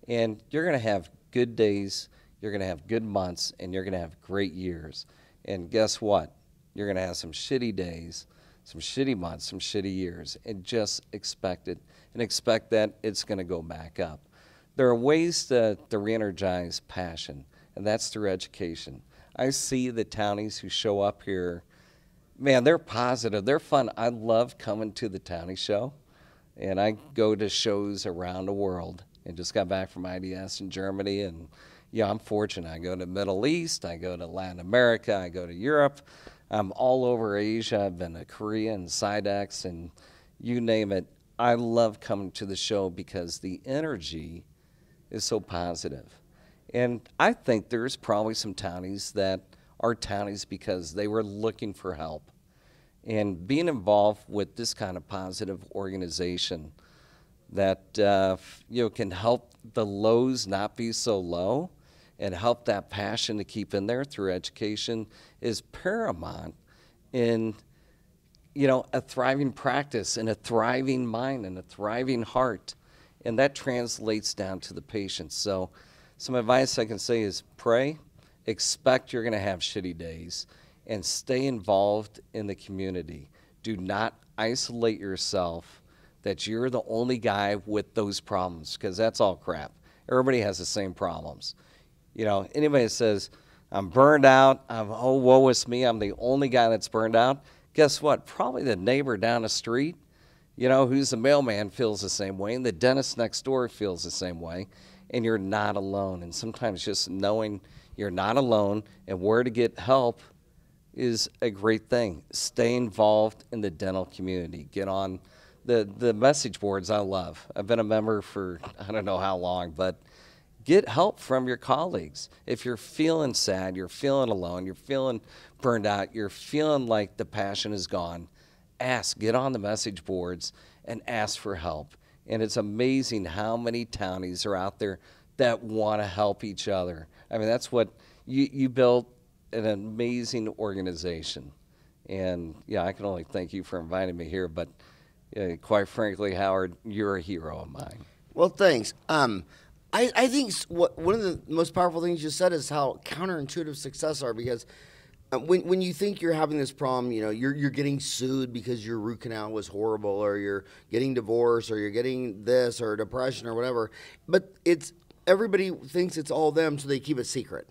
S2: And you're going to have good days, you're going to have good months, and you're going to have great years. And guess what? You're going to have some shitty days, some shitty months, some shitty years, and just expect it, and expect that it's going to go back up. There are ways to re-energize passion, and that's through education. I see the townies who show up here, man, they're positive, they're fun. I love coming to the Townie Show, and I go to shows around the world, and just got back from IDS in Germany, and yeah, I'm fortunate. I go to Middle East, I go to Latin America, I go to Europe. I'm all over Asia. I've been to Korea and Sidex and you name it. I love coming to the show because the energy is so positive. And I think there's probably some townies that are townies because they were looking for help. And being involved with this kind of positive organization that you know, can help the lows not be so low, and help that passion to keep in there through education is paramount in, you know, a thriving practice and a thriving mind and a thriving heart. And that translates down to the patient. So some advice I can say is pray, expect you're going to have shitty days, and stay involved in the community. Do not isolate yourself that you're the only guy with those problems, because that's all crap. Everybody has the same problems. You know, anybody that says, I'm burned out, oh, woe is me, I'm the only guy that's burned out, guess what? Probably the neighbor down the street, you know, who's the mailman feels the same way, and the dentist next door feels the same way, and you're not alone. And sometimes just knowing you're not alone and where to get help is a great thing. Stay involved in the dental community. Get on the message boards. I love. I've been a member for I don't know how long, but get help from your colleagues. If you're feeling sad, you're feeling alone, you're feeling burned out, you're feeling like the passion is gone, ask, get on the message boards and ask for help. And it's amazing how many townies are out there that want to help each other. I mean, that's what you built an amazing organization. And yeah, I can only thank you for inviting me here, but quite frankly, Howard, you're a hero of mine.
S1: Well, thanks. I think one of the most powerful things you said is how counterintuitive success are, because when you think you're having this problem, you know, you're getting sued because your root canal was horrible, or you're getting divorced, or you're getting this, or depression, or whatever. But everybody thinks it's all them, so they keep it secret.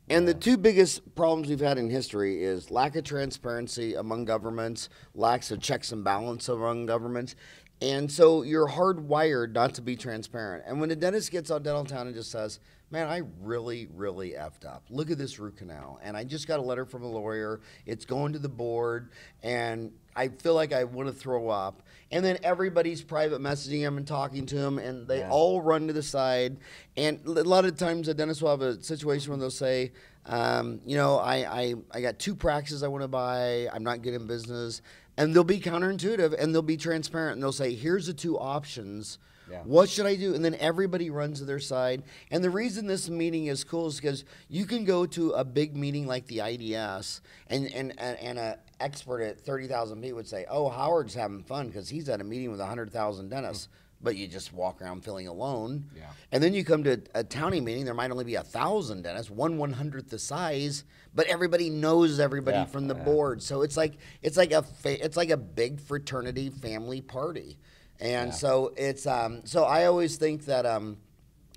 S1: And the two biggest problems we've had in history is lack of transparency among governments, lack of checks and balance among governments. And so you're hardwired not to be transparent. And when a dentist gets on Dentaltown and just says, man, I really, really effed up. Look at this root canal. And I just got a letter from a lawyer. It's going to the board. And I feel like I want to throw up. And then everybody's private messaging him and talking to him. And they all run to the side. And a lot of times a dentist will have a situation where they'll say, you know, I got 2 practices I want to buy. I'm not getting business. And they'll be counterintuitive, and they'll be transparent. And they'll say, here's the 2 options. Yeah. What should I do? And then everybody runs to their side. And the reason this meeting is cool is because you can go to a big meeting like the IDS, and an expert at 30,000 people would say, oh, Howard's having fun because he's at a meeting with 100,000 dentists. But you just walk around feeling alone. Yeah. And then you come to a townie meeting, there might only be 1,000 dentists, 1/100th the size, but everybody knows everybody from the board. So it's like a big fraternity family party. And so it's so I always think that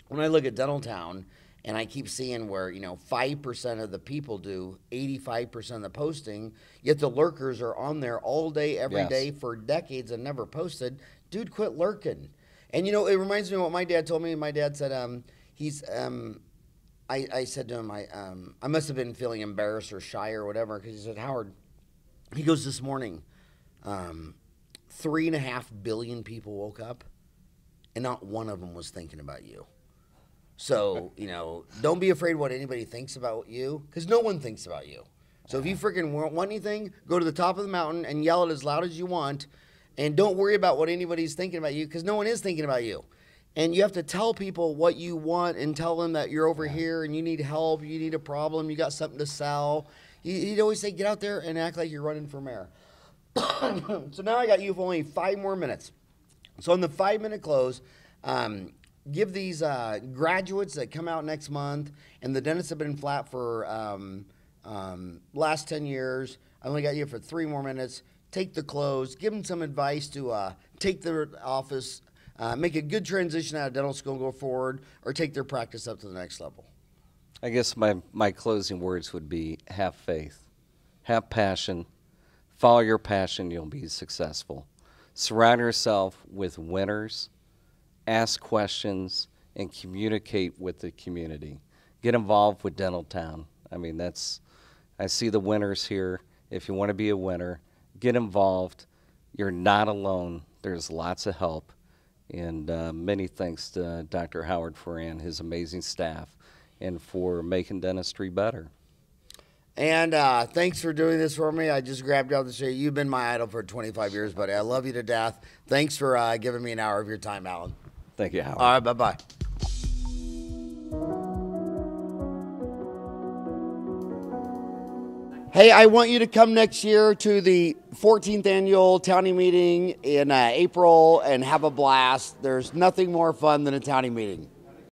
S1: when I look at Dentaltown and I keep seeing where, you know, 5% of the people do 85% of the posting, yet the lurkers are on there all day, every day for decades and never posted. Dude, quit lurking. And, you know, it reminds me of what my dad told me. My dad said I said to him, I must have been feeling embarrassed or shy or whatever, because he said, Howard, he goes, this morning, 3.5 billion people woke up, and not one of them was thinking about you. So, you know, don't be afraid what anybody thinks about you, because no one thinks about you. So if you freaking want anything, go to the top of the mountain and yell it as loud as you want, and don't worry about what anybody's thinking about you, because no one is thinking about you. And you have to tell people what you want and tell them that you're over here and you need help, you need a problem, you got something to sell. He'd always say, get out there and act like you're running for mayor. So now I got you for only 5 more minutes. So in the 5-minute close, give these graduates that come out next month, and the dentists have been flat for last 10 years. I only got you for 3 more minutes. Take the close. Give them some advice to take their office, make a good transition out of dental school and go forward, or take their practice up to the next level.
S2: I guess my closing words would be have faith, have passion, follow your passion, you'll be successful. Surround yourself with winners, ask questions, and communicate with the community. Get involved with Dentaltown. I mean, I see the winners here. If you want to be a winner, get involved. You're not alone. There's lots of help. And many thanks to Dr. Howard Farran, his amazing staff, and for making dentistry better.
S1: And thanks for doing this for me. I just grabbed you off the street. You've been my idol for 25 years, buddy. I love you to death. Thanks for giving me an hour of your time, Alan.
S2: Thank you, Howard.
S1: All right, bye-bye. Hey, I want you to come next year to the 14th annual Townie meeting in April and have a blast. There's nothing more fun than a Townie meeting.